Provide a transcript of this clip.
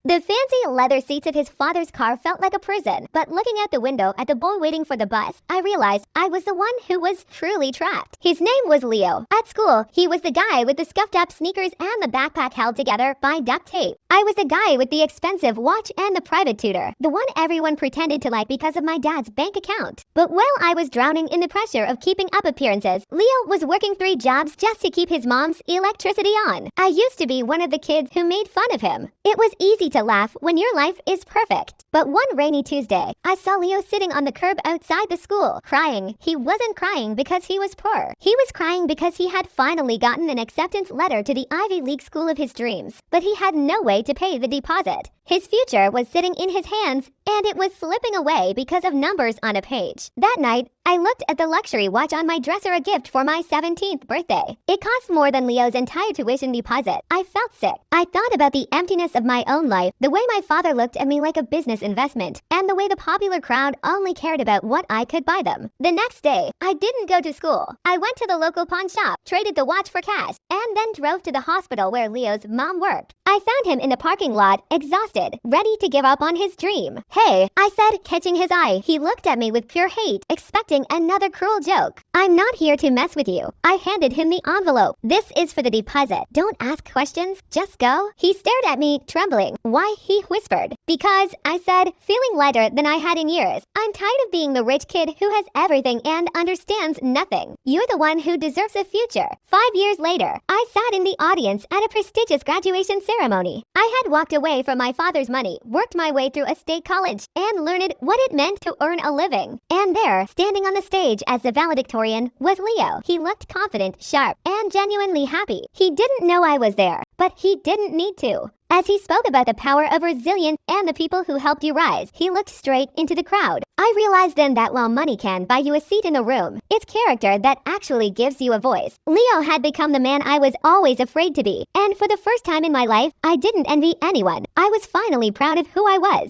The fancy leather seats of his father's car felt like a prison, but looking out the window at the boy waiting for the bus, I realized I was the one who was truly trapped. His name was Leo. At school, he was the guy with the scuffed up sneakers and the backpack held together by duct tape. I was the guy with the expensive watch and the private tutor, the one everyone pretended to like because of my dad's bank account. But while I was drowning in the pressure of keeping up appearances, Leo was working 3 jobs just to keep his mom's electricity on. I used to be one of the kids who made fun of him. It was easy to laugh when your life is perfect. But one rainy Tuesday, I saw Leo sitting on the curb outside the school, crying. He wasn't crying because he was poor. He was crying because he had finally gotten an acceptance letter to the Ivy League school of his dreams, but he had no way to pay the deposit. His future was sitting in his hands, and it was slipping away because of numbers on a page. That night, I looked at the luxury watch on my dresser, a gift for my 17th birthday. It cost more than Leo's entire tuition deposit. I felt sick. I thought about the emptiness of my own life, the way my father looked at me like a business investment, and the way the popular crowd only cared about what I could buy them. The next day, I didn't go to school. I went to the local pawn shop, traded the watch for cash, and then drove to the hospital where Leo's mom worked. I found him in the parking lot, exhausted, ready to give up on his dream. "Hey," I said, catching his eye. He looked at me with pure hate, expecting another cruel joke. "I'm not here to mess with you." I handed him the envelope. "This is for the deposit. Don't ask questions. Just go." He stared at me, trembling. "Why?" he whispered. "Because," I said, feeling lighter than I had in years. "I'm tired of being the rich kid who has everything and understands nothing. You're the one who deserves a future." 5 years later, I sat in the audience at a prestigious graduation ceremony. I had walked away from my father's money, worked my way through a state college, and learned what it meant to earn a living. And there, standing on the stage as the valedictorian, was Leo. He looked confident, sharp, and genuinely happy. He didn't know I was there, but he didn't need to. As he spoke about the power of resilience and the people who helped you rise, he looked straight into the crowd. I realized then that while money can buy you a seat in a room, it's character that actually gives you a voice. Leo had become the man I was always afraid to be, and for the first time in my life, I didn't envy anyone. I was finally proud of who I was.